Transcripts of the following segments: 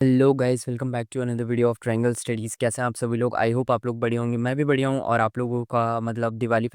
Hello guys, welcome back to another video of triangle studies. कैसे हैं आप सभी लोग? आई होप आप लोग बढ़िया होंगे। मैं भी बढ़िया हूँ। और आप लोगों का मतलब दिवाली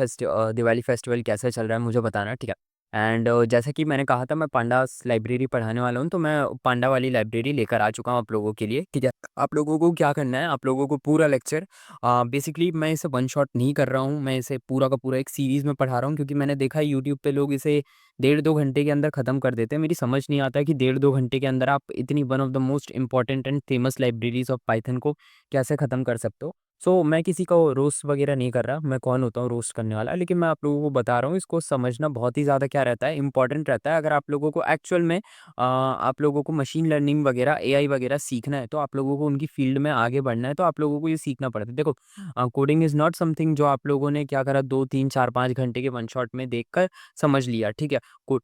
फेस्टिवल कैसा चल रहा है मुझे बताना, ठीक है। एंड जैसा कि मैंने कहा था, मैं पांडास लाइब्रेरी पढ़ाने वाला हूँ, तो मैं पांडा वाली लाइब्रेरी लेकर आ चुका हूँ आप लोगों के लिए, ठीक है। आप लोगों को क्या करना है, आप लोगों को पूरा लेक्चर बेसिकली मैं इसे वन शॉट नहीं कर रहा हूँ, मैं इसे पूरा का पूरा एक सीरीज़ में पढ़ा रहा हूँ, क्योंकि मैंने देखा है यूट्यूब पे लोग इसे 1.5-2 घंटे के अंदर ख़त्म कर देते हैं। मेरी समझ नहीं आता है कि 1.5-2 घंटे के अंदर आप इतनी one of the most important and famous libraries of Python को कैसे ख़त्म कर सकते हो। सो मैं किसी को रोस्ट वगैरह नहीं कर रहा, मैं कौन होता हूँ रोस्ट करने वाला, लेकिन मैं आप लोगों को बता रहा हूँ, इसको समझना बहुत ही ज़्यादा क्या रहता है, इंपॉर्टेंट रहता है। अगर आप लोगों को एक्चुअल में आप लोगों को मशीन लर्निंग वगैरह, एआई वगैरह सीखना है, तो आप लोगों को उनकी फील्ड में आगे बढ़ना है, तो आप लोगों को ये सीखना पड़ता है। देखो, कोडिंग इज़ नॉट समथिंग जो आप लोगों ने क्या करा 2, 3, 4, 5 घंटे के वन शॉट में देखकर समझ लिया, ठीक है। को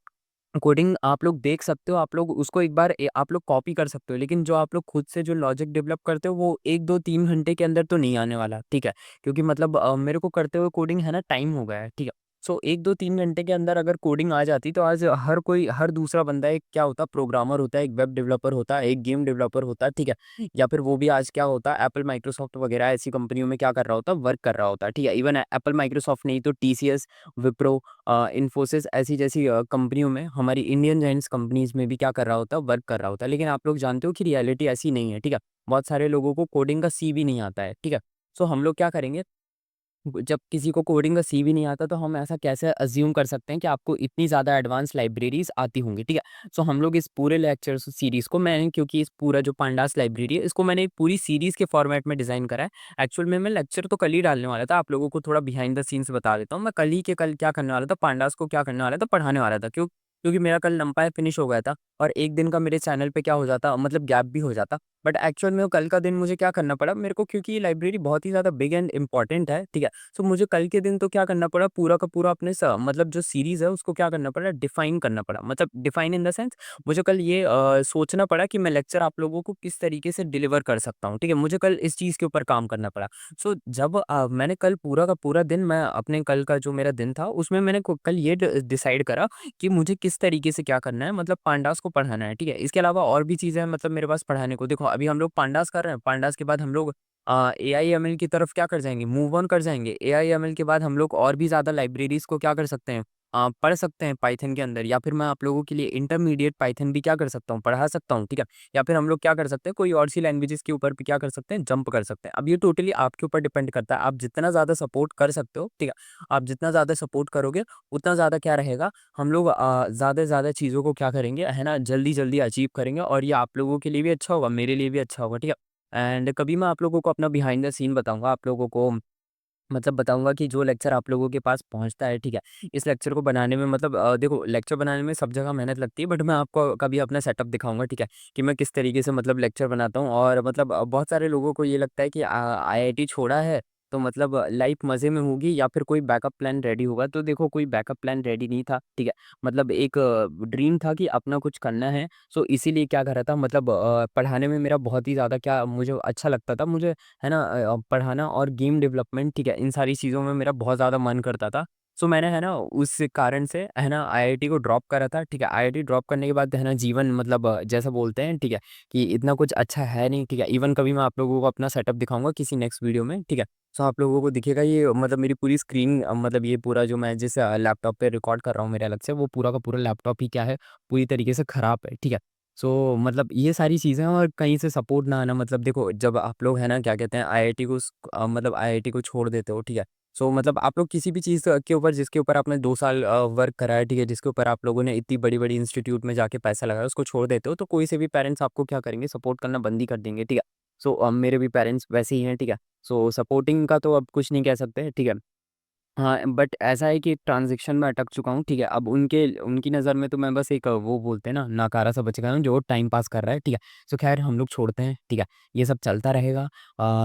कोडिंग आप लोग देख सकते हो, आप लोग उसको एक बार आप लोग कॉपी कर सकते हो, लेकिन जो आप लोग खुद से जो लॉजिक डेवलप करते हो वो 1, 2, 3 घंटे के अंदर तो नहीं आने वाला, ठीक है। क्योंकि मतलब मेरे को करते हुए कोडिंग है ना, टाइम हो गया है, ठीक है। सो 1, 2, 3 घंटे के अंदर अगर कोडिंग आ जाती तो आज हर कोई, हर दूसरा बंदा एक क्या होता, प्रोग्रामर होता है, एक वेब डेवलपर होता है, एक गेम डेवलपर होता है, ठीक है। या फिर वो भी आज क्या होता है, एप्पल माइक्रोसॉफ्ट वगैरह ऐसी कंपनियों में क्या कर रहा होता है, वर्क कर रहा होता है, ठीक है। इवन एप्पल माइक्रोसॉफ्ट नहीं तो टीसीएस, विप्रो, इन्फोसिस ऐसी जैसी कंपनियों में, हमारी इंडियन जायंट्स कंपनीज़ में भी क्या कर रहा होता है, वर्क कर रहा होता है। लेकिन आप लोग जानते हो कि रियलिटी ऐसी नहीं है, ठीक है। बहुत सारे लोगों को कोडिंग का सी भी नहीं आता है, ठीक है। सो हम लोग क्या करेंगे, जब किसी को कोडिंग का सी भी नहीं आता, तो हम ऐसा कैसे अज़्यूम कर सकते हैं कि आपको इतनी ज़्यादा एडवांस लाइब्रेरीज़ आती होंगी, ठीक है। सो हम लोग इस पूरे लेक्चर सीरीज़ को, मैंने क्योंकि इस पूरा जो पांडास लाइब्रेरी है, इसको मैंने एक पूरी सीरीज़ के फॉर्मेट में डिज़ाइन करा है। एक्चुअल में मैं लेक्चर तो कल ही डालने वाला था, आप लोगों को थोड़ा बिहाइंड द सीन्स बता देता हूँ। मैं कल ही के कल क्या करने वाला था, पांडास को क्या करने वाला था, पढ़ाने वाला था। क्योंकि मेरा कल नंपाई फिनिश हो गया था, और एक दिन का मेरे चैनल पे क्या हो जाता, मतलब गैप भी हो जाता। बट एक्चुअल में वो कल का दिन मुझे क्या करना पड़ा मेरे को, क्योंकि ये लाइब्रेरी बहुत ही ज़्यादा बिग एंड इम्पोर्टेंट है, ठीक है। सो मुझे कल के दिन तो क्या करना पड़ा, पूरा का पूरा अपने मतलब जो सीरीज़ है उसको क्या करना पड़ा, डिफाइन करना पड़ा। मतलब डिफाइन इन द सेंस, मुझे कल ये सोचना पड़ा कि मैं लेक्चर आप लोगों को किस तरीके से डिलीवर कर सकता हूँ, ठीक है। मुझे कल इस चीज़ के ऊपर काम करना पड़ा। सो जब मैंने कल पूरा का पूरा दिन, मैं अपने कल का जो मेरा दिन था उसमें मैंने कल ये डिसाइड करा कि मुझे किस तरीके से क्या करना है, मतलब पांडास को पढ़ाना है, ठीक है। इसके अलावा और भी चीज़ें हैं मतलब मेरे पास पढ़ाने को। देखो, अभी हम लोग पांडास कर रहे हैं, पांडास के बाद हम लोग एआई-एमएल की तरफ क्या कर जाएँगे, मूव ऑन कर जाएँगे। एआई-एमएल के बाद हम लोग और भी ज़्यादा लाइब्रेरीज़ को क्या कर सकते हैं, पढ़ सकते हैं पाइथन के अंदर, या फिर मैं आप लोगों के लिए इंटरमीडिएट पाइथन भी क्या कर सकता हूँ, पढ़ा सकता हूँ, ठीक है। या फिर हम लोग क्या कर सकते हैं, कोई और सी लैंग्वेजेज़ के ऊपर भी क्या कर सकते हैं, जंप कर सकते हैं। अब ये टोटली आपके ऊपर डिपेंड करता है, आप जितना ज़्यादा सपोर्ट कर सकते हो, ठीक है। आप जितना ज़्यादा सपोर्ट करोगे, उतना ज़्यादा क्या रहेगा, हम लोग ज़्यादा से ज़्यादा चीज़ों को क्या करेंगे, है ना, जल्दी-जल्दी अचीव करेंगे, और ये आप लोगों के लिए भी अच्छा होगा, मेरे लिए भी अच्छा होगा, ठीक है। एंड कभी मैं आप लोगों को अपना बिहाइंड द सीन बताऊँगा, आप लोगों को मतलब बताऊँगा कि जो लेक्चर आप लोगों के पास पहुँचता है, ठीक है। इस लेक्चर को बनाने में मतलब देखो, लेक्चर बनाने में सब जगह मेहनत लगती है, बट मैं आपको कभी अपना सेटअप दिखाऊँगा, ठीक है, कि मैं किस तरीके से मतलब लेक्चर बनाता हूँ। और मतलब बहुत सारे लोगों को ये लगता है कि आईआईटी छोड़ा है, तो मतलब लाइफ़ मज़े में होगी, या फिर कोई बैकअप प्लान रेडी होगा। तो देखो, कोई बैकअप प्लान रेडी नहीं था, ठीक है। मतलब एक ड्रीम था कि अपना कुछ करना है, सो इसीलिए क्या कर रहा था, मतलब पढ़ाने में मेरा बहुत ही ज़्यादा क्या मुझे अच्छा लगता था। मुझे, है ना, पढ़ाना और गेम डेवलपमेंट, ठीक है, इन सारी चीज़ों में मेरा बहुत ज़्यादा मन करता था। सो मैंने, है ना, उस कारण से, है ना, आईआईटी को ड्रॉप करा था, ठीक है। आईआईटी ड्रॉप करने के बाद, है ना, जीवन मतलब जैसा बोलते हैं, ठीक है, कि इतना कुछ अच्छा है नहीं, ठीक है। इवन कभी मैं आप लोगों को अपना सेटअप दिखाऊँगा किसी नेक्स्ट वीडियो में, ठीक है। सो आप लोगों को दिखेगा ये, मतलब मेरी पूरी स्क्रीन, मतलब ये पूरा जो मैं जिस लैपटॉप पे रिकॉर्ड कर रहा हूँ मेरे अलग से, वो पूरा का पूरा लैपटॉप ही क्या है, पूरी तरीके से खराब है, ठीक है। सो मतलब ये सारी चीज़ें हैं, और कहीं से सपोर्ट ना आना, मतलब देखो, जब आप लोग, है ना, क्या कहते हैं, आईआईटी को मतलब आईआईटी को छोड़ देते हो, ठीक है। सो मतलब आप लोग किसी भी चीज़ के ऊपर, जिसके ऊपर आपने 2 साल वर्क करा है, ठीक है, जिसके ऊपर आप लोगों ने इतनी बड़ी-बड़ी इंस्टीट्यूट में जाके पैसा लगाया, उसको छोड़ देते हो, तो कोई से भी पेरेंट्स आपको क्या करेंगे, सपोर्ट करना बंद ही कर देंगे, ठीक है। सो मेरे भी पेरेंट्स वैसे ही हैं, ठीक है। सो सपोर्टिंग का तो अब कुछ नहीं कह सकते, ठीक है। हाँ, बट ऐसा है कि ट्रांज़िशन में अटक चुका हूँ, ठीक है। अब उनकी नज़र में तो मैं बस एक वो बोलते हैं ना, नाकारा सा बच्चा हूँ जो टाइम पास कर रहा है, ठीक है। सो ख़ैर हम लोग छोड़ते हैं, ठीक है। ये सब चलता रहेगा।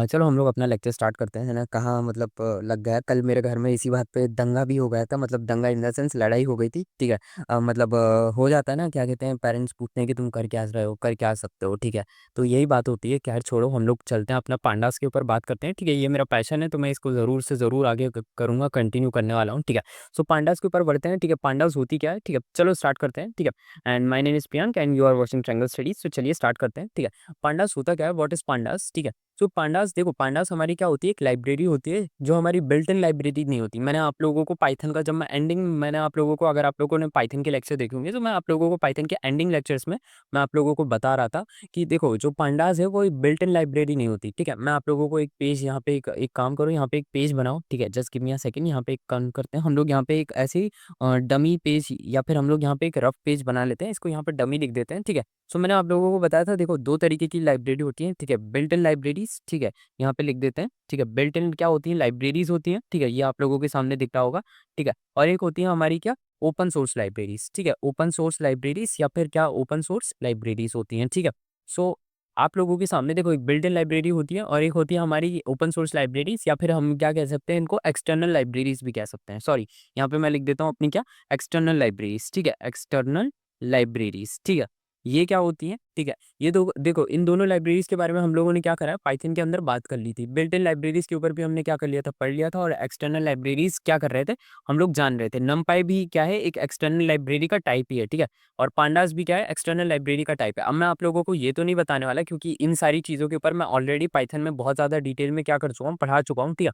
चलो हम लोग अपना लेक्चर स्टार्ट करते हैं, है ना। कहाँ मतलब लग गया, कल मेरे घर में इसी बात पे दंगा भी हो गया था, मतलब दंगा इन द सेंस लड़ाई हो गई थी, ठीक है। मतलब हो जाता है ना, क्या कहते हैं, पेरेंट्स पूछते हैं कि तुम कर क्या रहे हो, कर क्या सकते हो, ठीक है। तो यही बात होती है। ख़ैर छोड़ो, हम लोग चलते हैं, अपना पांडास के ऊपर बात करते हैं, ठीक है। ये मेरा पैशन है, तो मैं इसको ज़रूर से ज़रूर आगे करूँगा, कंटिन्यू करने वाला हूँ, ठीक है। सो पांडास के ऊपर बढ़ते हैं, ठीक है। पांडास होती क्या है, ठीक है, चलो स्टार्ट करते हैं, ठीक है। And my name is Priyank and you are watching triangle studies. तो चलिए स्टार्ट करते हैं, ठीक है। पांडास होता क्या है, व्हाट इज पांडास, ठीक है। सो पांडास, देखो पांडास हमारी क्या होती है, एक लाइब्रेरी होती है जो हमारी बिल्ट इन लाइब्रेरी नहीं होती। मैंने आप लोगों को पाइथन का, जब मैं एंडिंग, मैंने आप लोगों को, अगर आप लोगों ने पाइथन के लेक्चर देखे होंगे तो मैं आप लोगों को पाइथन के एंडिंग लेक्चर्स में मैं आप लोगों को बता रहा था कि देखो जो पांडास है वो बिल्ट इन लाइब्रेरी नहीं होती, ठीक है। मैं आप लोगों को एक पेज यहाँ पे, एक काम करो, यहाँ पे एक पेज बनाओ, ठीक है। Just give me a second, यहाँ पे एक काम करते हैं हम लोग, यहाँ पे एक ऐसी डमी पेज, या फिर हम लोग यहाँ पे एक रफ पेज बना लेते हैं, इसको यहाँ पे डमी लिख देते हैं, ठीक है। सो मैंने आप लोगों को बताया था, देखो दो तरीके की लाइब्रेरी होती है, ठीक है। बिल्ट इन लाइब्रेरीज, ठीक है, यहाँ पे लिख देते हैं, ठीक है। बिल्ट इन क्या होती है, लाइब्रेरीज होती हैं, ठीक है, ये आप लोगों के सामने दिख रहा होगा, ठीक है। और एक होती है हमारी क्या, ओपन सोर्स लाइब्रेरीज, ठीक है। ओपन सोर्स लाइब्रेरीज या फिर क्या, ओपन सोर्स लाइब्रेरीज होती हैं, ठीक है। सो आप लोगों के सामने देखो, एक बिल्ट इन लाइब्रेरी होती है और एक होती है हमारी ओपन सोर्स लाइब्रेरीज, या फिर हम क्या कह सकते हैं इनको, एक्सटर्नल लाइब्रेरीज भी कह सकते हैं। सॉरी, यहाँ पे मैं लिख देता हूँ अपनी क्या, एक्सटर्नल लाइब्रेरीज, ठीक है, एक्सटर्नल लाइब्रेरीज, ठीक है। ये क्या होती है, ठीक है। ये दो, देखो इन दोनों लाइब्रेरीज के बारे में हम लोगों ने क्या करा है, पाइथन के अंदर बात कर ली थी। बिल्ट इन लाइब्रेरीज के ऊपर भी हमने क्या कर लिया था, पढ़ लिया था। और एक्सटर्नल लाइब्रेरीज क्या कर रहे थे, हम लोग जान रहे थे। नमपाई भी क्या है, एक एक्सटर्नल लाइब्रेरी का टाइप ही है, ठीक है। और पांडास भी क्या है, एक्सटर्नल लाइब्रेरी का टाइप है। अब मैं आप लोगों को ये तो नहीं बताने वाला, क्योंकि इन सारी चीज़ों के ऊपर मैं ऑलरेडी पाइथन में बहुत ज़्यादा डिटेल में क्या कर चुका हूँ, पढ़ा चुका हूँ, ठीक है।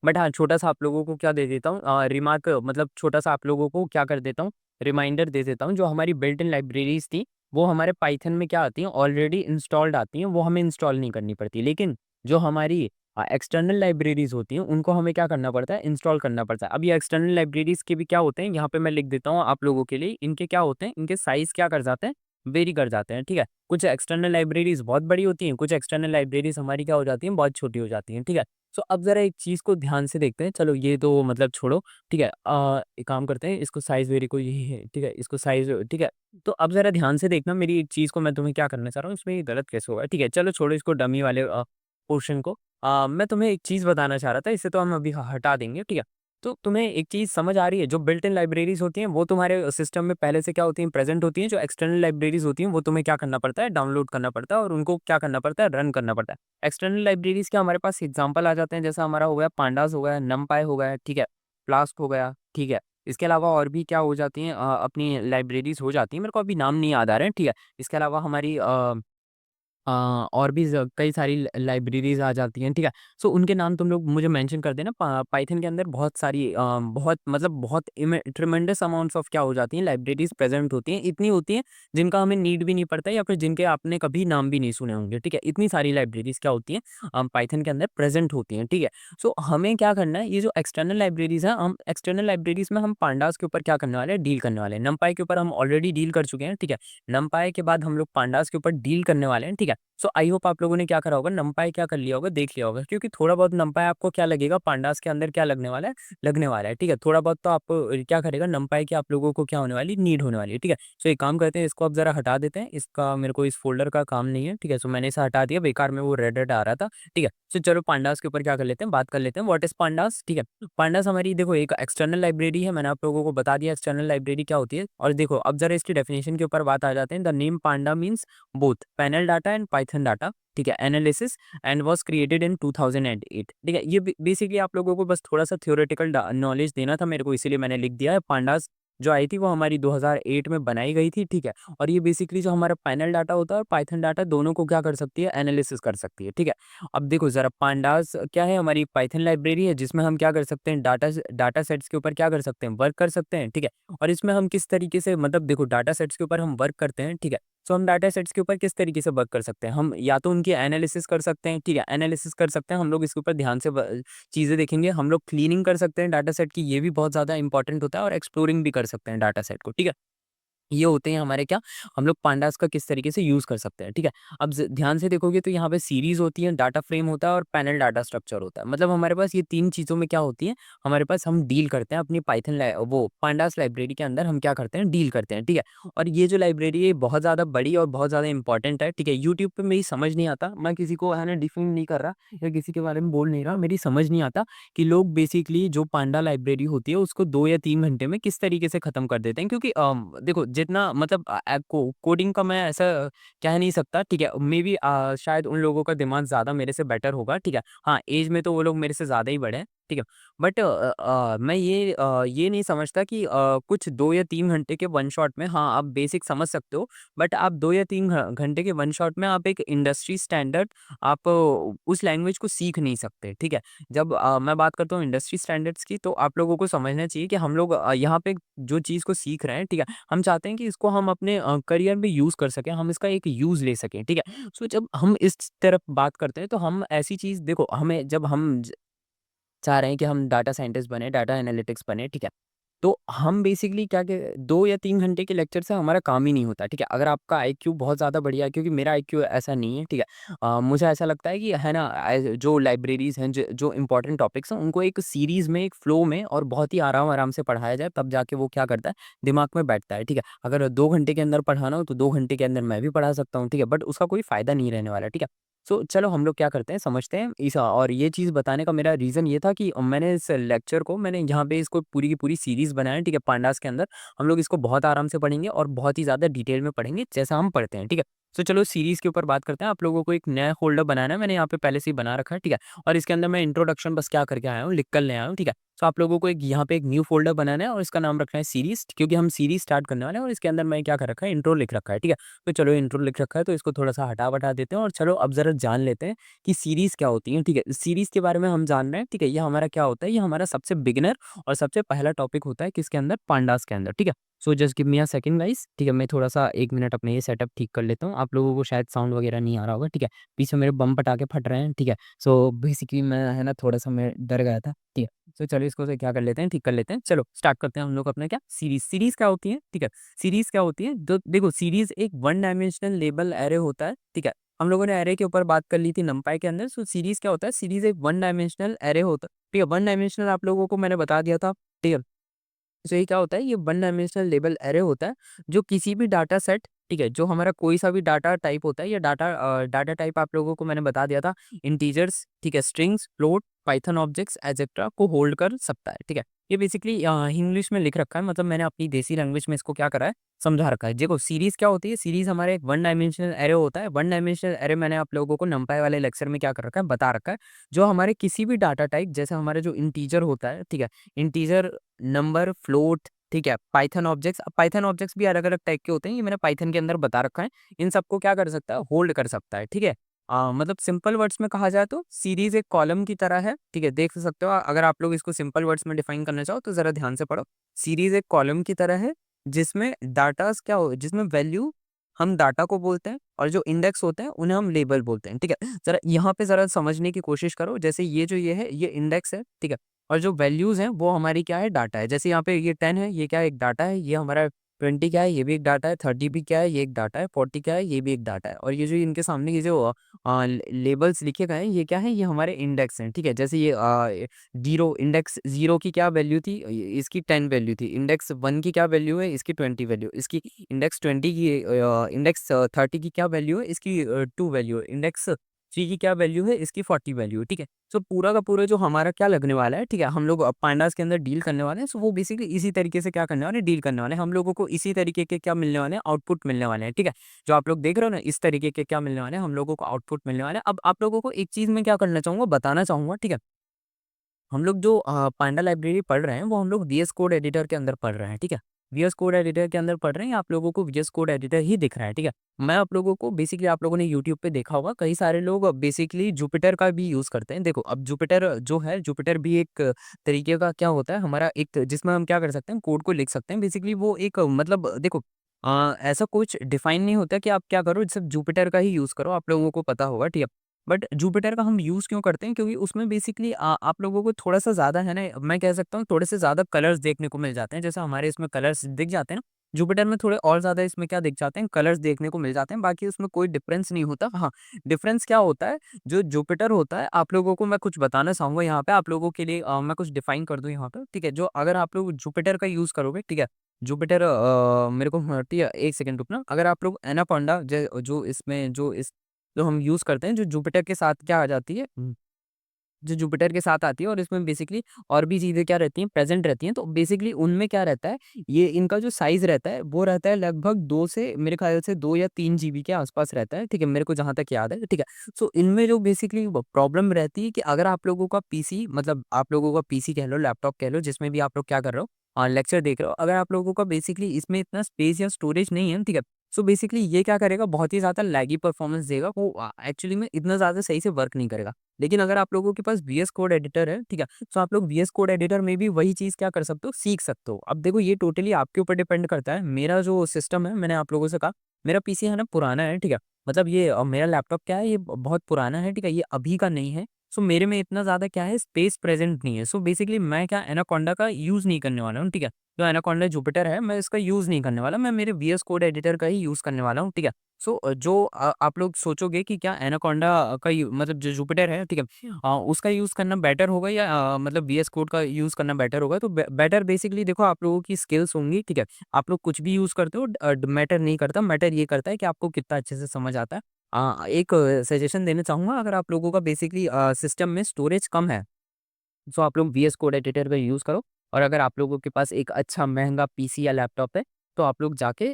बट हाँ, छोटा-सा आप लोगों को क्या दे देता हूँ, रिमार्क, मतलब छोटा-सा आप लोगों को क्या कर देता हूँ, रिमाइंडर दे देता हूँ। जो हमारी बिल्ट इन लाइब्रेरीज़ थी, वो हमारे पाइथन में क्या आती हैं, ऑलरेडी इंस्टॉल्ड आती हैं, वो हमें इंस्टॉल नहीं करनी पड़ती। लेकिन जो हमारी एक्सटर्नल लाइब्रेरीज़ होती हैं, उनको हमें क्या करना पड़ता है, इंस्टॉल करना पड़ता है। अब ये एक्सटर्नल लाइब्रेरीज़ के भी क्या होते हैं, यहाँ पे मैं लिख देता हूँ आप लोगों के लिए, इनके क्या होते हैं, इनके साइज़ क्या कर जाते हैं, वेरी कर जाते हैं, ठीक है। कुछ एक्सटर्नल लाइब्रेरीज़ बहुत बड़ी होती हैं, कुछ एक्सटर्नल लाइब्रेरीज़ हमारी क्या हो जाती हैं, बहुत छोटी हो जाती हैं, ठीक है। सो अब ज़रा एक चीज़ को ध्यान से देखते हैं। चलो ये तो मतलब छोड़ो, ठीक है। एक काम करते हैं, इसको साइज़ वेरी को यही है, ठीक है, इसको साइज़, ठीक है। तो अब ज़रा ध्यान से देखना, मेरी एक चीज़ को मैं तुम्हें क्या करना चाह रहा हूँ, इसमें ये गलत कैसे होगा, ठीक है। चलो छोड़ो इसको, डमी वाले पोर्शन को। मैं तुम्हें एक चीज़ बताना चाह रहा था, इसे तो हम अभी हटा देंगे, ठीक है। तो तुम्हें एक चीज़ समझ आ रही है, जो बिल्ट इन लाइब्रेरीज़ होती हैं, वो तुम्हारे सिस्टम में पहले से क्या होती हैं, प्रेज़ेंट होती हैं। जो एक्सटर्नल लाइब्रेरीज़ होती हैं, वो तुम्हें क्या करना पड़ता है, डाउनलोड करना पड़ता है और उनको क्या करना पड़ता है, रन करना पड़ता है। एक्सटर्नल लाइब्रेरीज़ के हमारे पास एग्ज़ाम्पल आ जाते हैं, जैसा हमारा हो गया पांडास हो गया, नमपाई हो गया, ठीक है, फ्लास्क हो गया, ठीक है। इसके अलावा और भी क्या हो जाती हैं, अपनी लाइब्रेरीज़ हो जाती हैं, मेरे को अभी नाम नहीं याद आ रहे हैं, ठीक है। इसके अलावा हमारी अ, और भी कई सारी लाइब्रेरीज़ आ जाती हैं, ठीक है। सो उनके नाम तुम लोग मुझे मेंशन कर देना। पाइथन के अंदर बहुत सारी बहुत मतलब बहुत ट्रिमेंडस अमाउंट्स ऑफ क्या हो जाती हैं, लाइब्रेरीज़ प्रेजेंट होती हैं। इतनी होती हैं जिनका हमें नीड भी नहीं पड़ता, या फिर जिनके आपने कभी नाम भी नहीं सुने होंगे, ठीक है। इतनी सारी लाइब्रेरीज़ क्या होती हैं, पाइथन के अंदर प्रेजेंट होती हैं, ठीक है। सो हमें क्या करना है, ये जो एक्सटर्नल लाइब्रेरीज़ हैं, हम एक्सटर्नल लाइब्रेरीज़ में हम पांडास के ऊपर क्या करने वाले हैं, डील करने वाले हैं। नमपाई के ऊपर हम ऑलरेडी डील कर चुके हैं, ठीक है। नमपाई के बाद हम लोग पांडास के ऊपर डील करने वाले हैं, ठीक है। सो आई होप आप लोगों ने क्या करा होगा, नमपाई क्या कर लिया होगा, देख लिया होगा, क्योंकि थोड़ा बहुत नमपाई आपको क्या लगेगा, पांडास के अंदर क्या लगने वाला है, ठीक है। थोड़ा बहुत तो आप क्या करेगा, नमपाई की आप लोगों को क्या होने वाली, नीड होने वाली है, ठीक है। सो एक काम करते हैं, इसको अब जरा हटा देते हैं, इसका मेरे को इस फोल्डर का काम नहीं है, ठीक है। सो मैंने इसे हटा दिया, बेकार में वो रेड रेड आ रहा था, ठीक है। सो चलो पांडास के ऊपर क्या कर लेते हैं, बात कर लेते हैं, व्हाट इज पांडास, ठीक है। पांडास हमारी देखो एक एक्सटर्नल लाइब्रेरी है, मैंने आप लोगों को बता दिया एक्सटर्नल लाइब्रेरी क्या होती है। और देखो अब जरा इसकी डेफिनेशन के ऊपर बात आ जाते हैं। The name Panda means both panel data and Python data, ठीक है, analysis and was created in 2008, ठीक है। ये बेसिकली आप लोगों को बस थोड़ा-सा थ्योरेटिकल नॉलेज देना था मेरे को, इसीलिए मैंने लिख दिया है। पांडास जो आई थी वो हमारी 2008 में बनाई गई थी, ठीक है। और ये बेसिकली जो हमारा पैनल डाटा होता है और पाइथन डाटा दोनों को क्या कर सकती है, एनालिसिस कर सकती है, ठीक है। अब देखो ज़रा पांडास क्या है, हमारी पाइथन लाइब्रेरी है जिसमें हम क्या कर सकते हैं, डाटा सेट्स के ऊपर क्या कर सकते हैं, वर्क कर सकते हैं, ठीक है। और इसमें हम किस तरीके से, मतलब देखो डाटा सेट्स के ऊपर हम वर्क करते हैं, ठीक है। सो हम डाटा सेट्स के ऊपर किस तरीके से वर्क कर सकते हैं, हम या तो उनकी एनालिसिस कर सकते हैं, ठीक है, एनालिसिस कर सकते हैं हम लोग, इसके ऊपर ध्यान से चीज़ें देखेंगे। हम लोग क्लीनिंग कर सकते हैं डाटा सेट की, ये भी बहुत ज़्यादा इंपॉर्टेंट होता है, और एक्सप्लोरिंग भी कर सकते हैं डाटा सेट को, ठीक है। ये होते हैं हमारे क्या, हम लोग पांडास का किस तरीके से यूज़ कर सकते हैं, ठीक है। अब ध्यान से देखोगे तो यहाँ पे सीरीज होती है, डाटा फ्रेम होता है और पैनल डाटा स्ट्रक्चर होता है। मतलब हमारे पास ये तीन चीज़ों में क्या होती है, हमारे पास हम डील करते हैं अपनी पाइथन वो पांडास लाइब्रेरी के अंदर हम क्या करते हैं, डील करते हैं, ठीक है। और ये जो लाइब्रेरी है बहुत ज़्यादा बड़ी और बहुत ज़्यादा इंपॉर्टेंट है, ठीक है। यूट्यूब पे मेरी समझ नहीं आता, मैं किसी को है ना डिफेंड नहीं कर रहा या किसी के बारे में बोल नहीं रहा, मेरी समझ नहीं आता कि लोग बेसिकली जो पांडा लाइब्रेरी होती है उसको 2 या 3 घंटे में किस तरीके से खत्म कर देते हैं। क्योंकि देखो जितना मतलब कोडिंग का मैं ऐसा कह नहीं सकता, ठीक है। मे बी शायद उन लोगों का दिमाग ज़्यादा मेरे से बेटर होगा, ठीक है। हाँ, ऐज में तो वो लोग मेरे से ज़्यादा ही बड़े हैं। ठीक है। बट मैं ये नहीं समझता कि कुछ 2 या 3 घंटे के वन शॉट में हाँ, आप बेसिक समझ सकते हो, बट आप 2 या 3 घंटे के वन शॉट में आप एक इंडस्ट्री स्टैंडर्ड आप उस लैंग्वेज को सीख नहीं सकते, ठीक है। जब मैं बात करता हूँ इंडस्ट्री स्टैंडर्ड्स की, तो आप लोगों को समझना चाहिए कि हम लोग यहाँ पे जो चीज़ को सीख रहे हैं, ठीक है, हम चाहते हैं कि इसको हम अपने करियर में यूज़ कर सकें, हम इसका एक यूज़ ले सकें, ठीक है। सो जब हम इस तरफ बात करते हैं, तो हम ऐसी चीज़ देखो, हमें जब हम चाह रहे हैं कि हम डाटा साइंटिस्ट बने, डाटा एनालिटिक्स बने, ठीक है। तो हम बेसिकली क्या के 2 या 3 घंटे के लेक्चर से हमारा काम ही नहीं होता, ठीक है। अगर आपका आईक्यू बहुत ज़्यादा बढ़िया है, क्योंकि मेरा आईक्यू ऐसा नहीं है, ठीक है। मुझे ऐसा लगता है कि है ना, जो लाइब्रेरीज़ हैं, जो इम्पोर्टेंट टॉपिक्स हैं, उनको एक सीरीज़ में, एक फ्लो में और बहुत ही आराम-आराम से पढ़ाया जाए, तब जाके वो क्या करता है, दिमाग में बैठता है, ठीक है। अगर 2 घंटे के अंदर पढ़ाना हो, तो 2 घंटे के अंदर मैं भी पढ़ा सकता हूँ, ठीक है, बट उसका कोई फ़ायदा नहीं रहने वाला है, ठीक है। सो चलो हम लोग क्या करते हैं, समझते हैं इस, और ये चीज़ बताने का मेरा रीज़न ये था कि मैंने इस लेक्चर को, मैंने यहाँ पे इसको पूरी की पूरी सीरीज़ बनाया है, ठीक है, पांडास के अंदर। हम लोग इसको बहुत आराम से पढ़ेंगे और बहुत ही ज़्यादा डिटेल में पढ़ेंगे, जैसा हम पढ़ते हैं, ठीक है। सो चलो सीरीज़ के ऊपर बात करते हैं। आप लोगों को एक नया फ़ोल्डर बनाना है, मैंने यहाँ पे पहले से ही बना रखा है, ठीक है। और इसके अंदर मैं इंट्रोडक्शन बस क्या करके आया हूँ, लिख कर ले आया हूँ, ठीक है। सो आप लोगों को एक यहाँ पे एक न्यू फ़ोल्डर बनाना है और इसका नाम रखना है सीरीज़, क्योंकि हम सीरीज़ स्टार्ट करने वाले हैं, और इसके अंदर मैं क्या कर रखा है, इंट्रो लिख रखा है, ठीक है। तो चलो इंट्रो लिख रखा है, तो इसको थोड़ा-सा हटा-वटा देते हैं, और चलो अब ज़रा जान लेते हैं कि सीरीज़ क्या होती है, ठीक है। सीरीज़ के बारे में हम जान रहे हैं, ठीक है। ये हमारा क्या होता है, ये हमारा सबसे बिगिनर और सबसे पहला टॉपिक होता है किसके अंदर, पांडास के अंदर, ठीक है। So just give me a second guys, ठीक है। मैं थोड़ा-सा 1 मिनट अपने ये सेटअप ठीक कर लेता हूँ। आप लोगों को शायद साउंड वगैरह नहीं आ रहा होगा, ठीक है। पीछे मेरे बम पटाखे फट रहे हैं, ठीक है। सो बेसिकली मैं है ना, थोड़ा-सा मैं डर गया था, ठीक है। तो चलो इसको से क्या कर लेते हैं, ठीक कर लेते हैं। चलो स्टार्ट करते हैं हम लोग अपना क्या, सीरीज़। सीरीज़ क्या होती है, ठीक है। सीरीज़ क्या होती है, तो देखो सीरीज़ एक वन डायमेंशनल लेबल अरे होता है, ठीक है। हम लोगों ने अरे के ऊपर बात कर ली थी नंपाई के अंदर। सो सीरीज़ क्या होता है, सीरीज़ एक वन डायमेंशनल अरे होता है, ठीक है। वन डायमेंशनल आप लोगों को मैंने बता दिया था, ठीक है। तो ये क्या होता है, ये वन डायमेंशनल लेबल अरे होता है, जो किसी भी डाटा सेट, ठीक है, जो हमारा कोई सा भी डाटा टाइप होता है, या डाटा टाइप आप लोगों को मैंने बता दिया था, इंटीजर्स, ठीक है, strings, float, Python objects etcetera को होल्ड कर सकता है, ठीक है। ये बेसिकली इंग्लिश में लिख रखा है, मतलब मैंने अपनी देसी लैंग्वेज में इसको क्या करा है, समझा रखा है। देखो सीरीज क्या होती है, सीरीज हमारे एक वन डायमेंशनल एरे होता है। वन डायमेंशनल एरे मैंने आप लोगों को नंपाई वाले लेक्चर में क्या कर रखा है, बता रखा है, जो हमारे किसी भी डाटा टाइप, जैसे हमारे जो इंटीजर होता है, ठीक है, इंटीजर, नंबर, फ्लोट, ठीक है, पाइथन ऑब्जेक्ट्स। अब पाइथन ऑब्जेक्ट्स भी अलग-अलग टाइप के होते हैं, ये मैंने पाइथन के अंदर बता रखा है। इन सबको क्या कर सकता है, होल्ड कर सकता है, ठीक है। मतलब सिंपल वर्ड्स में कहा जाए तो सीरीज़ एक कॉलम की तरह है, ठीक है, देख सकते हो। अगर आप लोग इसको सिंपल वर्ड्स में डिफाइन करना चाहो तो ज़रा ध्यान से पढ़ो। सीरीज़ एक कॉलम की तरह है, जिसमें डाटास क्या हो, जिसमें वैल्यू हम डाटा को बोलते हैं, और जो इंडेक्स होते हैं उन्हें हम लेबल बोलते हैं, ठीक है। ज़रा यहाँ पे ज़रा समझने की कोशिश करो। जैसे ये जो ये है, ये इंडेक्स है, ठीक है। और जो वैल्यूज़ हैं वो हमारी क्या है, डाटा है। जैसे यहाँ पे ये 10 है, ये क्या है, एक डाटा है। ये हमारा 20 क्या है, ये भी एक डाटा है। 30 भी क्या है, ये एक डाटा है। 40 क्या है, ये भी एक डाटा है। और ये जो इनके सामने ये जो लेबल्स लिखे गए हैं, ये क्या है, ये हमारे इंडेक्स हैं, ठीक है। जैसे ये 0, इंडेक्स 0 की क्या वैल्यू थी, इसकी 10 वैल्यू थी। इंडेक्स 1 की क्या वैल्यू है, इसकी 20 वैल्यू। इसकी इंडेक्स 20 की इंडेक्स 30 की क्या वैल्यू है, इसकी 2 वैल्यू है। इंडेक्स 3 की क्या वैल्यू है, इसकी 40 वैल्यू है, ठीक है। सो पूरा का पूरा जो हमारा क्या लगने वाला है, ठीक है, हम लोग पांडास के अंदर डील करने वाले हैं। सो वो बेसिकली इसी तरीके से क्या करने वाले हैं, डील करने वाले हैं। हम लोगों को इसी तरीके के क्या मिलने वाले हैं, आउटपुट मिलने वाले हैं, ठीक है। जो आप लोग देख रहे हो ना, इस तरीके के क्या मिलने वाले हैं, हम लोगों को आउटपुट मिलने वाले हैं। अब आप लोगों को एक चीज़ मैं क्या करना चाहूँगा, बताना चाहूँगा, ठीक है। हम लोग जो पांडा लाइब्रेरी पढ़ रहे हैं, वो हम लोग वीएस कोड एडिटर के अंदर पढ़ रहे हैं, ठीक है। वीएस कोड एडिटर के अंदर पढ़ रहे हैं, आप लोगों को वीएस कोड एडिटर ही दिख रहा है, ठीक है। मैं आप लोगों को बेसिकली, आप लोगों ने यूट्यूब पे देखा होगा, कई सारे लोग बेसिकली जुपिटर का भी यूज़ करते हैं। देखो अब जुपिटर जो है, जुपिटर भी एक तरीके का क्या होता है हमारा, एक जिसमें हम क्या कर सकते हैं, कोड को लिख सकते हैं। बेसिकली वो एक मतलब देखो ऐसा कुछ डिफाइन नहीं होता कि आप क्या करो, सिर्फ जुपिटर का ही यूज़ करो, आप लोगों को पता होगा, ठीक है। बट जुपिटर का हम यूज़ क्यों करते हैं? क्योंकि उसमें बेसिकली आप लोगों को थोड़ा-सा ज़्यादा है ना, मैं कह सकता हूँ थोड़े से ज़्यादा कलर्स देखने को मिल जाते हैं। जैसे हमारे इसमें कलर्स दिख जाते हैं ना, जुपिटर में थोड़े और ज़्यादा इसमें क्या दिख जाते हैं, कलर्स देखने को मिल जाते हैं। बाकी उसमें कोई डिफरेंस नहीं होता। हाँ, डिफरेंस क्या होता है, जो जुपिटर होता है, आप लोगों को मैं कुछ बताना चाहूँगा यहाँ पे, आप लोगों के लिए मैं कुछ डिफाइन कर दूँ यहाँ पे, ठीक है? जो अगर आप लोग जुपिटर का यूज़ करोगे, ठीक है? जुपिटर मेरे को ठीक है, 1 सेकंड रुकना। अगर आप लोग एनाकोंडा ज जो इसमें जो हम यूज़ करते हैं, जो जुपिटर के साथ क्या आ जाती है जो जुपिटर के साथ आती है और इसमें बेसिकली और भी चीज़ें क्या रहती हैं, प्रेज़ेंट रहती हैं। तो बेसिकली उनमें क्या रहता है, ये इनका जो साइज़ रहता है, वो रहता है लगभग 2 से मेरे ख़्याल से 2 या 3 जीबी के आस-पास रहता है, ठीक है? मेरे को जहाँ तक याद है, ठीक है? सो इनमें जो बेसिकली ब प्रॉब्लम रहती है कि अगर आप लोगों का पीसी मतलब आप लोगों का पीसी कह लो, लैपटॉप कह लो, जिसमें भी आप लोग क्या कर रहे हो लेक्चर देख रहे हो, अगर आप लोगों का बेसिकली इसमें इतना स्पेस या स्टोरेज नहीं है, ठीक है? सो बेसिकली ये क्या करेगा, बहुत ही ज़्यादा लैगी परफ़ॉर्मेंस देगा, वो एक्चुअली में इतना ज़्यादा सही से वर्क नहीं करेगा। लेकिन अगर आप लोगों के पास वीएस कोड एडिटर है, ठीक है? तो आप लोग वीएस कोड एडिटर में भी वही चीज़ क्या कर सकते हो, सीख सकते हो। अब देखो ये टोटली आपके ऊपर डिपेंड करता है। मेरा जो सिस्टम है, मैंने आप लोगों से कहा, मेरा पीसी है ना पुराना है, ठीक है? मतलब ये मेरा लैपटॉप क्या है, ये बहुत पुराना है, ठीक है? ये अभी का नहीं है। सो मेरे में इतना ज़्यादा क्या है, स्पेस प्रेज़ेंट नहीं है। सो बेसिकली मैं क्या एनाकोंडा का यूज़ नहीं करने वाला हूँ, ठीक है? जो एनाकोंडा जुपिटर है, मैं इसका यूज़ नहीं करने वाला। मैं मेरे वीएस कोड एडिटर का ही यूज़ करने वाला हूँ, ठीक है? सो जो आप लोग सोचोगे कि क्या एनाकोंडा का यू मतलब जो जुपिटर है, ठीक है? उसका यूज़ करना बेटर होगा या मतलब वीएस कोड का यूज़ करना बेटर होगा, तो बेटर बेसिकली देखो आप लोगों की स्किल्स होंगी, ठीक है? आप लोग कुछ भी यूज़ करते हो मैटर नहीं करता, मैटर ये करता है कि आपको कितना अच्छे से समझ आता है। एक सजेशन देना चाहूँगा, अगर आप लोगों का बेसिकली सिस्टम में स्टोरेज कम है, सो आप लोग वीएस कोड एडिटर का यूज़ करो। और अगर आप लोगों के पास एक अच्छा महँगा पीसी या लैपटॉप है, तो आप लोग जाके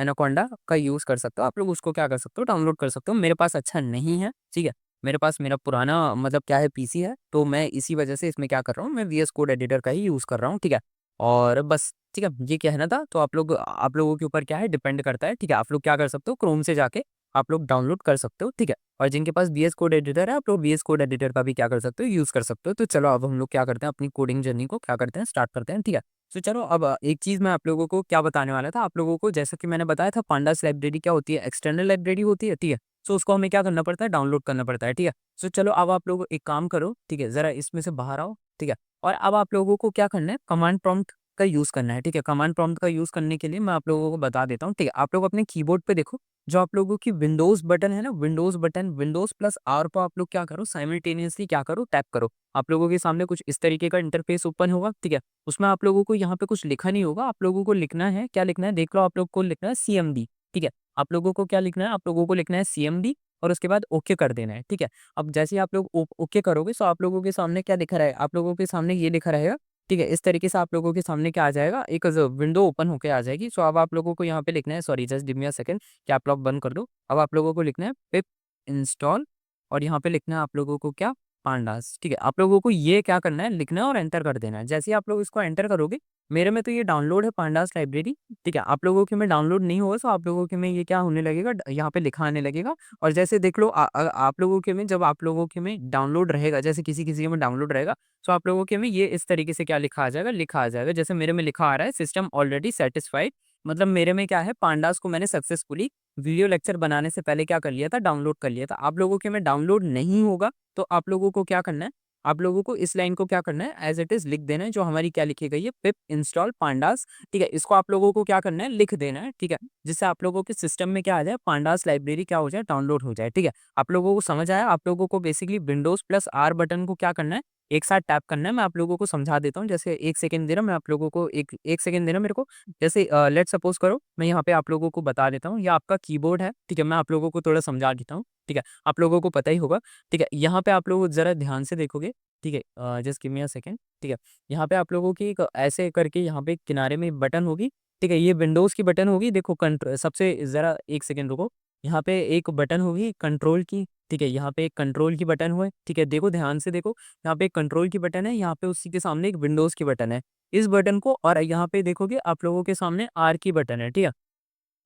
एनाकोंडा का यूज़ कर सकते हो। आप लोग उसको क्या कर सकते हो, डाउनलोड कर सकते हो। मेरे पास अच्छा नहीं है, ठीक है? मेरे पास मेरा पुराना मतलब क्या है, पीसी है, तो मैं इसी वजह से इसमें क्या कर रहा हूँ, मैं वीएस कोड एडिटर का ही यूज़ कर रहा हूँ, ठीक है? और बस, ठीक है? ये कहना था, तो आप लोगों के ऊपर क्या है, डिपेंड करता है, ठीक है? आप लोग क्या कर सकते हो, क्रोम से जाके आप लोग डाउनलोड कर सकते हो, ठीक है? और जिनके पास वीएस कोड एडिटर है, आप लोग वीएस कोड एडिटर का भी क्या कर सकते हो, यूज़ कर सकते हो। तो चलो अब हम लोग क्या करते हैं, अपनी कोडिंग जर्नी को क्या करते हैं, स्टार्ट करते हैं, ठीक है? तो चलो अब एक चीज़ मैं आप लोगों को क्या बताने वाला था, आप लोगों को जैसा कि मैंने बताया था, पांडास लाइब्रेरी क्या होती है, एक्सटर्नल लाइब्रेरी होती है, ठीक है? सो उसको हमें क्या करना पड़ता है, डाउनलोड करना पड़ता है, ठीक है? सो चलो अब आप लोग एक काम करो, ठीक है? ज़रा इसमें से बाहर आओ, ठीक है? और अब आप लोगों को क्या करना है, कमांड प्रॉम्प्ट का यूज़ करना है, ठीक है? कमांड प्रॉम्प्ट का यूज़ करने के लिए मैं आप लोगों को बता देता हूँ, ठीक है? आप लोग अपने कीबोर्ड पे देखो, जो आप लोगों की विंडोज़ बटन है ना, windows button, windows plus R को आप लोग क्या करो, साइमल्टेनियसली क्या करो, टैप करो। आप लोगों के सामने कुछ इस तरीके का इंटरफ़ेस ओपन होगा, ठीक है? उसमें आप लोगों को यहाँ पे कुछ लिखा नहीं होगा, आप लोगों को लिखना है, क्या लिखना है देख लो, आप लोग को लिखना है सीएमडी, ठीक है? आप लोगों को क्या लिखना है, आप लोगों को लिखना है सीएमडी और उसके बाद ओके कर देना है, ठीक है? अब जैसे ही आप लोग ओके करोगे, सो आप लोगों के सामने क्या दिख रहा है, आप लोगों के सामने ये लिखा रहेगा, ठीक है? इस तरीके से आप लोगों के सामने क्या आ जाएगा, एक ज विंडो ओपन होके आ जाएगी। सो अब आप लोगों को यहाँ पे लिखना है, sorry just give me a second, cap lock बंद कर दो। अब आप लोगों को लिखना है पिप इंस्टॉल और यहाँ पे लिखना है आप लोगों को क्या, पांडास, ठीक है? आप लोगों को ये क्या करना है, लिखना है और एंटर कर देना है। जैसे ही आप लोग इसको एंटर करोगे, मेरे में तो ये डाउनलोड है पांडास लाइब्रेरी, ठीक है? आप लोगों के में डाउनलोड नहीं होगा, सो आप लोगों के में ये क्या होने लगेगा, यहाँ पे लिखा आने लगेगा। और जैसे देख लो आप लोगों के में, जब आप लोगों के में डाउनलोड रहेगा, जैसे किसी-किसी के में डाउनलोड रहेगा, सो आप लोगों के में ये इस तरीके से क्या लिखा आ जाएगा, लिखा आ जाएगा। जैसे मेरे में लिखा आ रहा है, सिस्टम ऑलरेडी सैटिस्फाइड, मतलब मेरे में क्या है, पांडास को मैंने सक्सेसफुली वीडियो लेक्चर बनाने से पहले क्या कर लिया था, डाउनलोड कर लिया था। आप लोगों के में डाउनलोड नहीं होगा, तो आप लोगों को क्या करना है, आप लोगों को इस लाइन को क्या करना है, एज़ इट इज़ लिख देना है, जो हमारी क्या लिखी गई है, पिप इंस्टॉल पांडास, ठीक है? इसको आप लोगों को क्या करना है, लिख देना है, ठीक है? जिससे आप लोगों के सिस्टम में क्या आ जाए, पांडास लाइब्रेरी क्या हो जाए, डाउनलोड हो जाए, ठीक है? आप लोगों को समझ आया? आप लोगों को basically Windows plus are button को क्या करना है, एक साथ टैप करना है। मैं आप लोगों को समझा देता हूँ, जैसे 1 सेकंड देना, मैं आप लोगों को 1 सेकंड देना मेरे को। जैसे लेट्स सपोज़ करो, मैं यहाँ पे आप लोगों को बता देता हूँ, ये आपका कीबोर्ड है, ठीक है? मैं आप लोगों को थोड़ा समझा देता हूँ, ठीक है? आप लोगों को पता ही होगा, ठीक है? यहाँ पे आप लोग ज़रा ध्यान से देखोगे, ठीक है? Just give me a second, ठीक है? यहाँ पे आप लोगों की एक ऐसे करके यहाँ पे किनारे में बटन होगी, ठीक है? ये विंडोज़ की बटन होगी, देखो सबसे ज़रा 1 सेकंड रुको, यहाँ पे एक बटन होगी कंट्रोल की, ठीक है? यहाँ पे एक कंट्रोल की बटन हुआ है, ठीक है? देखो ध्यान से देखो, यहाँ पे एक कंट्रोल की बटन है, यहाँ पे उसी के सामने एक विंडोज़ की बटन है। इस बटन को और यहाँ पे देखोगे आप लोगों के सामने आर की बटन है, ठीक है?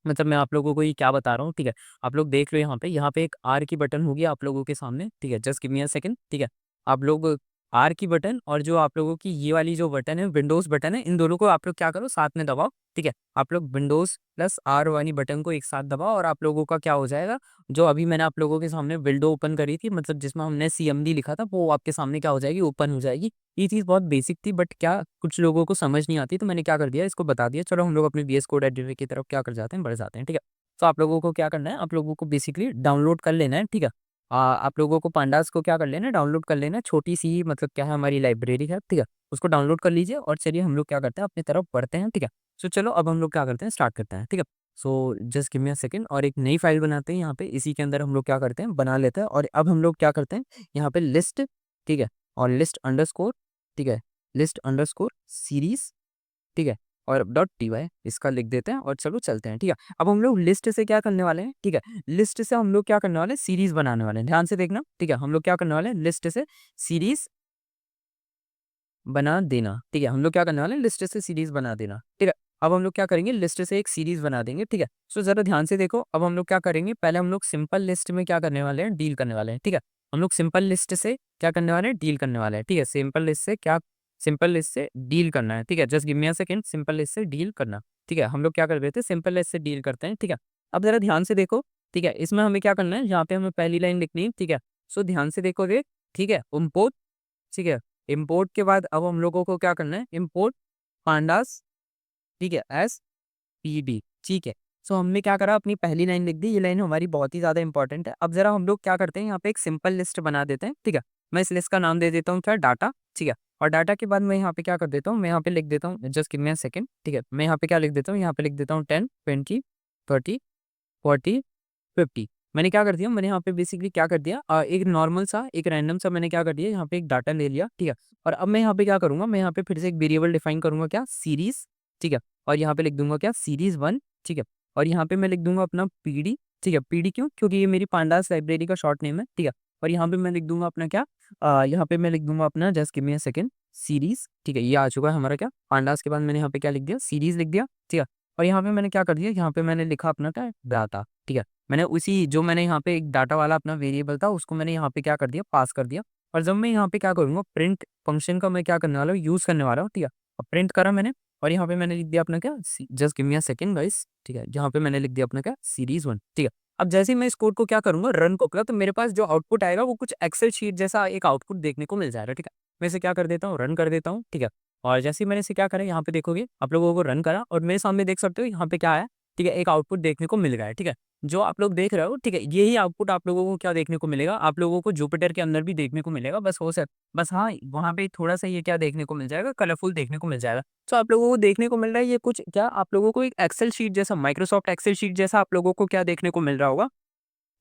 मतलब मैं आप लोगों को ये क्या बता रहा हूँ, ठीक है? आप लोग देख लो यहाँ पे एक आर की बटन होगी आप लोगों के सामने, ठीक है? Just give me a second, ठीक है? आप लोग आर की बटन और जो आप लोगों की ये वाली जो बटन है, विंडोज़ बटन है, इन दोनों को आप लोग क्या करो, साथ में दबाओ, ठीक है? आप लोग विंडोज़ प्लस आर वाली बटन को एक साथ दबाओ और आप लोगों का क्या हो जाएगा, जो अभी मैंने आप लोगों के सामने विंडो ओपन करी थी, मतलब जिसमें हमने सीएमडी लिखा था, वो आपके सामने क्या हो जाएगी, ओपन हो जाएगी। ये चीज़ बहुत बेसिक थी, बट क्या कुछ लोगों को समझ नहीं आती, तो मैंने क्या कर दिया, इसको बता दिया। चलो हम लोग अपने वीएस कोड एडिटर की तरफ क्या कर जाते हैं, बढ़ जाते हैं, ठीक है? तो आप लोगों को क्या करना है, आप लोगों को बेसिकली डाउनलोड कर लेना है, ठीक है? आप लोगों को पांडास को क्या कर लेना है, डाउनलोड कर लेना है, छोटी-सी मतलब क्या है, हमारी लाइब्रेरी है, ठीक है? उसको डाउनलोड कर लीजिए और चलिए हम लोग क्या करते हैं, अपनी तरफ बढ़ते हैं, ठीक है? सो चलो अब हम लोग क्या करते हैं, स्टार्ट करते हैं, ठीक है? So just give me a second और एक नई फाइल बनाते हैं यहाँ पे, इसी के अंदर हम लोग क्या करते हैं, बना लेते हैं और अब हम लोग क्या करते हैं, यहाँ पे लिस्ट, ठीक है? और लिस्ट अंडरस्कोर, ठीक है, लिस्ट अंडरस्कोर सीरीज, ठीक है, और डॉट टी वाई इसका लिख देते हैं और चलो चलते हैं। ठीक है, अब हम लोग लिस्ट से क्या करने वाले हैं, ठीक है, लिस्ट से हम लोग क्या करने वाले हैं, सीरीज बनाने वाले हैं। ध्यान से देखना, ठीक है, हम लोग क्या करने वाले हैं, लिस्ट से सीरीज बना देना। ठीक है, हम लोग क्या करने वाले हैं, लिस्ट से सीरीज बना देना। ठीक है, अब हम लोग क्या करेंगे, लिस्ट से एक सीरीज बना देंगे। ठीक है, सो जरा ध्यान से देखो, अब हम लोग क्या करेंगे, पहले हम लोग सिंपल लिस्ट में क्या करने वाले हैं, डील करने वाले हैं। ठीक है, हम लोग सिंपल लिस्ट से क्या करने वाले हैं, डील करने वाले हैं। ठीक है, सिंपल लिस्ट से क्या, सिंपल लिस्ट से डील करना है। ठीक है, just give me a second, simple list से डील करना। ठीक है, हम लोग क्या कर रहे थे, सिंपल लिस्ट से डील करते हैं। ठीक है, अब जरा ध्यान से देखो, ठीक है, इसमें हमें क्या करना है, यहाँ पे हमें पहली लाइन लिखनी है। ठीक है, सो ध्यान से देखोगे, ठीक है, इम्पोर्ट, ठीक है, इम्पोर्ट के बाद अब हम लोगों को क्या करना है, इम्पोर्ट पांडास, ठीक है, एस पी डी। ठीक है, सो हमने क्या करा, अपनी पहली लाइन लिख दी, ये लाइन हमारी बहुत ही ज़्यादा इंपॉर्टेंट है। अब जरा हम लोग क्या करते हैं, यहाँ पे एक सिंपल लिस्ट बना देते हैं। ठीक है, मैं इस लिस्ट का नाम दे देता हूँ क्या, डाटा। ठीक है, और डाटा के बाद मैं यहाँ पे क्या कर देता हूँ, मैं यहाँ पे लिख देता हूँ, just give me a second. ठीक है, मैं यहाँ पे क्या लिख देता हूँ, यहाँ पे लिख देता हूँ 10 20 30 40 50। मैंने क्या कर दिया, मैंने यहाँ पे बेसिकली क्या कर दिया, एक नॉर्मल सा, एक रैंडम सा मैंने क्या कर दिया, यहाँ पे एक डाटा ले लिया। ठीक है, और अब मैं यहाँ पे क्या करूँगा, मैं यहाँ पे फिर से एक वेरिएबल डिफाइन करूँगा क्या, सीरीज। ठीक है, और यहाँ पे लिख दूंगा क्या, सीरीज 1। ठीक है, और यहाँ पे मैं लिख दूंगा अपना पीडी। ठीक है, पीडी क्यों, क्योंकि ये मेरी पांडास लाइब्रेरी का शॉर्ट नेम है। ठीक है, और यहाँ पे मैं लिख दूंगा अपना क्या, यहाँ पे मैं लिख दूंगा अपना, just give me a second, series. ठीक है, ये आ चुका है हमारा क्या, पांडास के बाद मैंने यहाँ पे क्या लिख दिया, सीरीज लिख दिया। ठीक है, और यहाँ पे मैंने क्या कर दिया, यहाँ पे मैंने लिखा अपना क्या, डाटा। ठीक है, मैंने उसी जो मैंने यहाँ पे एक डाटा वाला अपना वेरिएबल था, उसको मैंने यहाँ पे क्या कर दिया, पास कर दिया। और जब मैं यहाँ पे क्या करूँगा, प्रिंट फंक्शन का मैं क्या करने वाला हूँ, यूज़ करने वाला हूँ। ठीक है, अब प्रिंट करा मैंने, और यहाँ पे मैंने लिख दिया अपना क्या, just give me a second guys. ठीक है, जहाँ पे मैंने लिख दिया अपना क्या, सीरीज 1। ठीक है, अब जैसे ही मैं इस कोड को क्या करूँगा, रन को करा, तो मेरे पास जो आउटपुट आएगा वो कुछ एक्सेल शीट जैसा एक आउटपुट देखने को मिल जाएगा। ठीक है, मैं इसे क्या कर देता हूँ, रन कर देता हूँ। ठीक है, और जैसे ही मैंने इसे क्या करा, यहाँ पे देखोगे आप लोगों को रन करा, और मेरे सामने देख सकते हो यहाँ पे क्या है। ठीक है, एक आउटपुट देखने को मिल रहा है। ठीक है, जो आप लोग देख रहे हो, ठीक है, यही आउटपुट आप लोगों को क्या देखने को मिलेगा, आप लोगों को जुपिटर के अंदर भी देखने को मिलेगा। बस हाँ, वहाँ पे थोड़ा सा ये क्या देखने को मिल जाएगा, कलरफुल देखने को मिल जाएगा। तो आप लोगों को देखने को मिल रहा है, ये कुछ क्या आप लोगों को एक एक्सेल शीट जैसा, माइक्रोसॉफ्ट एक्सेल शीट जैसा आप लोगों को क्या देखने को मिल रहा होगा।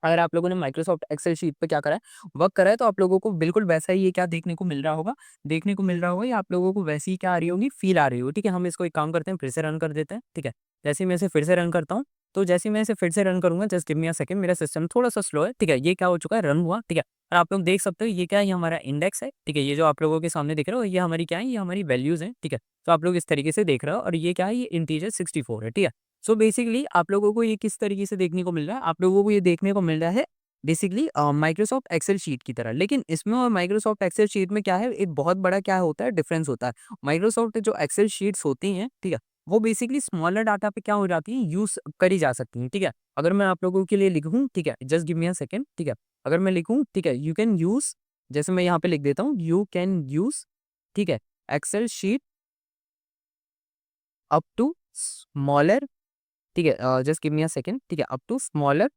अगर आप लोगों ने माइक्रोसॉफ्ट एक्सेल शीट पे क्या करा है, वर्क करा है, तो आप लोगों को बिल्कुल वैसा ही ये क्या देखने को मिल रहा होगा, देखने को मिल रहा होगा, या आप लोगों को वैसी ही क्या आ रही होगी, फील आ रही होगी। ठीक है, हम इसको एक काम करते हैं, फिर से रन कर देते हैं। ठीक है, जैसे ही मैं इसे फिर से रन करता हूँ, तो जैसे ही मैं इसे फिर से रन करूंगा, just give me a second, मेरा सिस्टम थोड़ा सा स्लो है। ठीक है, ये क्या हो चुका है, रन हुआ। ठीक है, और आप लोग देख सकते हो ये क्या है, ये हमारा इंडेक्स है। ठीक है, ये जो आप लोगों के सामने दिख रहा हो, ये हमारी क्या है, ये हमारी वैल्यूज है। ठीक है, तो आप लोग इस तरीके से देख रहे हो, और ये क्या है, ये इंटीजर 64 है। ठीक है, सो बेसिकली आप लोगों को ये किस तरीके से देखने को मिल रहा है, आप लोगों को ये देखने को मिल रहा है बेसिकली माइक्रोसॉफ्ट एक्सेल शीट की तरह। लेकिन इसमें और माइक्रोसॉफ्ट एक्सेल शीट में क्या है, एक बहुत बड़ा क्या होता है, डिफरेंस होता है। माइक्रोसॉफ्ट जो एक्सेल शीट्स होती हैं, ठीक है, वो बेसिकली स्मॉलर डाटा पे क्या हो जाती है, यूज करी जा सकती हैं। ठीक है, अगर मैं आप लोगों के लिए लिखूं, ठीक है, just give me a second. ठीक है, अगर मैं लिखूं, ठीक है, यू कैन यूज, जैसे मैं यहाँ पे लिख देता हूँ, यू कैन यूज, ठीक है, excel sheet up to smaller, ठीक है, just give me a second. ठीक है, up to smaller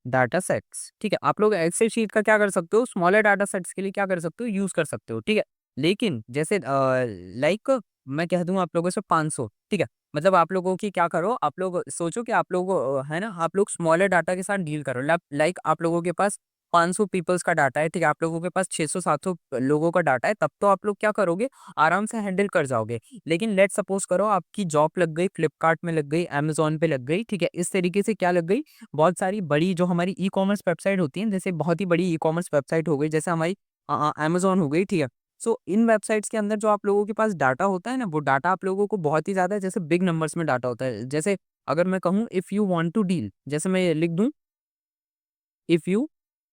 data sets. ठीक है, आप लोग एक्सेल शीट का क्या कर सकते हो, स्मॉलर डाटा सेट्स के लिए क्या कर सकते हो, यूज कर सकते हो। ठीक है, लेकिन जैसे लाइक मैं कह दूं आप लोगों से 500। ठीक है, मतलब आप लोगों की क्या करो, आप लोग सोचो कि आप लोग है ना, आप लोग स्मॉलर डाटा के साथ डील करो। लाइक आप लोगों के पास 500 पीपल्स का डाटा है। ठीक है, आप लोगों के पास 600-700 लोगों का डाटा है, तब तो आप लोग क्या करोगे, आराम से हैंडल कर जाओगे। लेकिन लेट सपोज करो आपकी जॉब लग गई, फ्लिपकार्ट में लग गई, अमेजोन पे लग गई। ठीक है, इस तरीके से क्या लग गई, बहुत सारी बड़ी जो हमारी ई कॉमर्स वेबसाइट होती हैं, जैसे बहुत ही बड़ी ई कॉमर्स वेबसाइट हो गई, जैसे हमारी अमेजोन हो गई। ठीक है, सो इन वेबसाइट्स के अंदर जो आप लोगों के पास डाटा होता है ना, वो डाटा आप लोगों को बहुत ही ज़्यादा जैसे बिग नंबर्स में डाटा होता है। जैसे अगर मैं कहूँ, if you want to deal, जैसे मैं ये लिख दूँ, इफ़ यू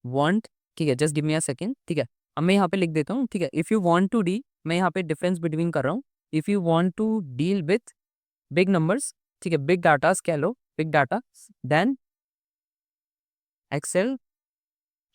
वांट, ठीक है, just give me a second. ठीक है, अब मैं यहाँ पे लिख देता हूँ। ठीक है, if you want to deal, मैं यहाँ पे डिफरेंस बिटवीन कर रहा हूँ। If you want to deal with big numbers, ठीक है, बिग डाटास कह लो, big data, then excel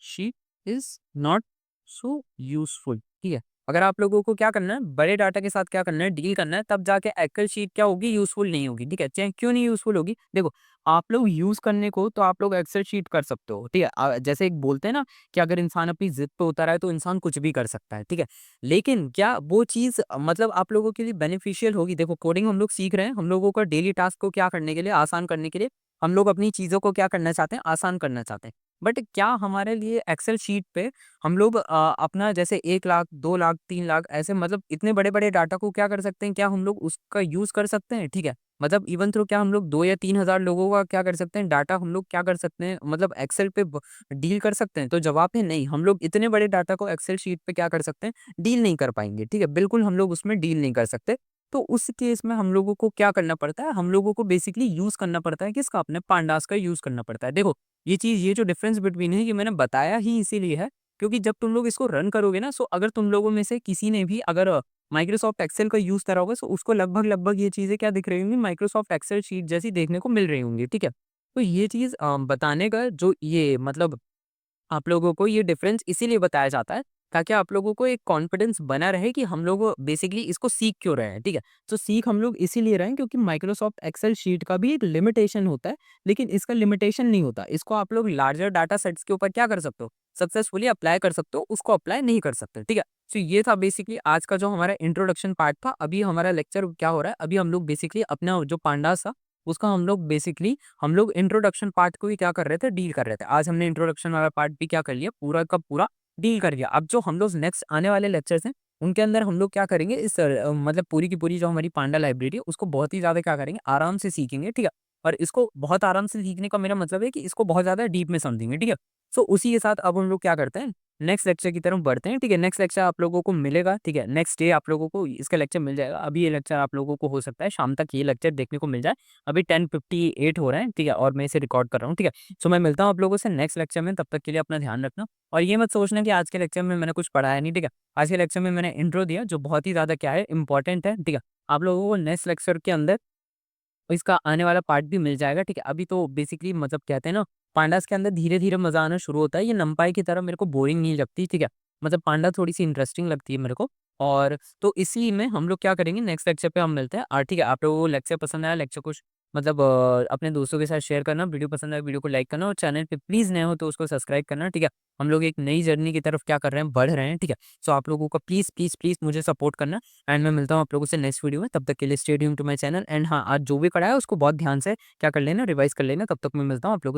sheet is not so useful. ठीक है, अगर आप लोगों को क्या करना है, बड़े डाटा के साथ क्या करना है, डील करना है, तब जाके एक्सेल शीट क्या होगी, यूजफुल नहीं होगी। ठीक है, चाहे क्यों नहीं यूजफुल होगी, देखो आप लोग यूज करने को तो आप लोग एक्सेल शीट कर सकते हो। ठीक है, जैसे एक बोलते हैं ना कि अगर इंसान अपनी जिद पे उतर है तो इंसान कुछ भी कर सकता है। ठीक है, लेकिन क्या वो चीज मतलब आप लोगों के लिए बेनिफिशियल होगी। देखो कोडिंग हम लोग सीख रहे हैं, हम लोगों का डेली टास्क को क्या करने के लिए, आसान करने के लिए, हम लोग अपनी चीजों को क्या करना चाहते हैं, आसान करना चाहते हैं। बट क्या हमारे लिए एक्सेल शीट पे हम लोग अपना जैसे 1 लाख, 2 लाख, 3 लाख ऐसे मतलब इतने बड़े-बड़े डाटा को क्या कर सकते हैं, क्या हम लोग उसका यूज़ कर सकते हैं? ठीक है। मतलब इवन थ्रो क्या हम लोग 2 या 3,000 लोगों का क्या कर सकते हैं, डाटा हम लोग क्या कर सकते हैं, मतलब एक्सेल पे डील कर सकते हैं? तो जवाब है नहीं, हम लोग इतने बड़े डाटा को एक्सेल शीट पे क्या कर सकते हैं, डील नहीं कर पाएँगे, ठीक है? बिल्कुल हम लोग उसमें डील नहीं कर सकते। तो उस केस में हम लोगों को क्या करना पड़ता है, हम लोगों को बेसिकली यूज़ करना पड़ता है किसका? अपने पांडास का यूज़ करना पड़ता है। देखो, ये जो डिफरेंस बिटवीन है, ये मैंने बताया ही इसीलिए है, क्योंकि जब तुम लोग इसको रन करोगे ना, सो अगर तुम लोगों में से किसी ने भी अगर माइक्रोसॉफ्ट एक्सेल का यूज़ करा होगा, सो उसको लगभग-लगभग ये चीज़ें क्या दिख रही होंगी, माइक्रोसॉफ्ट एक्सेल शीट जैसी देखने को मिल रही होंगी, ठीक है? तो ये चीज़ बताने का जो ये मतलब आप लोगों को ये डिफरेंस इसीलिए बताया जाता है, ताकि आप लोगों को एक कॉन्फिडेंस बना रहे कि हम लोग बेसिकली इसको सीख क्यों रहे हैं, ठीक है? तो सीख हम लोग इसीलिए रहे हैं क्योंकि माइक्रोसॉफ्ट एक्सेल शीट का भी एक लिमिटेशन होता है, लेकिन इसका लिमिटेशन नहीं होता। इसको आप लोग लार्जर डाटा सेट्स के ऊपर क्या कर सकते हो? सक्सेसफुली अप्लाई कर सकते हो, उसको अप्लाई नहीं कर सकते, ठीक है? तो ये था बेसिकली आज का जो हमारा इंट्रोडक्शन पार्ट था। अभी हमारा लेक्चर क्या हो रहा है, अभी हम लोग बेसिकली अपना जो पांडास था, उसका हम लोग इंट्रोडक्शन पार्ट को ही क्या कर रहे थे, डील कर रहे थे। आज हमने इंट्रोडक्शन वाला पार्ट भी क्या कर लिया, पूरा का पूरा डील कर लिया। अब जो हम लोग नेक्स्ट आने वाले लेक्चर्स हैं, उनके अंदर हम लोग क्या करेंगे, इस मतलब पूरी की पूरी जो हमारी पांडा लाइब्रेरी है, उसको बहुत ही ज़्यादा क्या करेंगे, आराम से सीखेंगे, ठीक है? और इसको बहुत आराम से सीखने का मेरा मतलब है कि इसको बहुत ज़्यादा डीप में समझेंगे, ठीक है? सो उसी के साथ अब हम लोग क्या करते हैं, नेक्स्ट लेक्चर की तरफ बढ़ते हैं, ठीक है? नेक्स्ट लेक्चर आप लोगों को मिलेगा, ठीक है? नेक्स्ट डे आप लोगों को इसका लेक्चर मिल जाएगा। अभी ये लेक्चर आप लोगों को हो सकता है शाम तक ये लेक्चर देखने को मिल जाए। अभी 10:58 हो रहे हैं, ठीक है? और मैं इसे रिकॉर्ड कर रहा हूँ, ठीक है? सो मैं मिलता हूँ आप लोगों से नेक्स्ट लेक्चर में, तब तक के लिए अपना ध्यान रखना। और ये मत सोचना कि आज के लेक्चर में मैंने कुछ पढ़ाया नहीं, ठीक है? आज के लेक्चर में मैंने इंट्रो दिया जो बहुत ही ज़्यादा क्या है, इम्पोर्टेंट है, ठीक है? आप लोगों को नेक्स्ट लेक्चर के अंदर इसका आने वाला पार्ट भी मिल जाएगा, ठीक है? अभी तो बेसिकली मतलब कहते हैं ना, पांडास के अंदर धीरे-धीरे मज़ा आना शुरू होता है। ये नम्पाई की तरह मेरे को बोरिंग नहीं लगती, ठीक है? मतलब पांडा थोड़ी-सी इंटरेस्टिंग लगती है मेरे को। और तो इसी में हम लोग क्या करेंगे, नेक्स्ट लेक्चर पे हम मिलते हैं। ठीक है, आप लोगों को लेक्चर पसंद आया, लेक्चर को मतलब अपने दोस्तों के साथ शेयर करना, वीडियो पसंद आया वीडियो को लाइक करना और चैनल पे प्लीज़ नए हो तो उसको सब्सक्राइब करना, ठीक है? हम लोग एक नई जर्नी की तरफ क्या कर रहे हैं, बढ़ रहे हैं, ठीक है? सो आप लोगों को प्लीज़, प्लीज़, प्लीज़ मुझे सपोर्ट करना। एंड मैं मिलता हूँ आप लोगों से नेक्स्ट वीडियो में, तब तक के लिए stay tuned to my channel. And हाँ, आज जो भी पढ़ा है उसको बहुत ध्यान से क्या कर लेना, रिवाइज़ कर लेना। तब तक मैं मिलता हूँ आप लोगों से।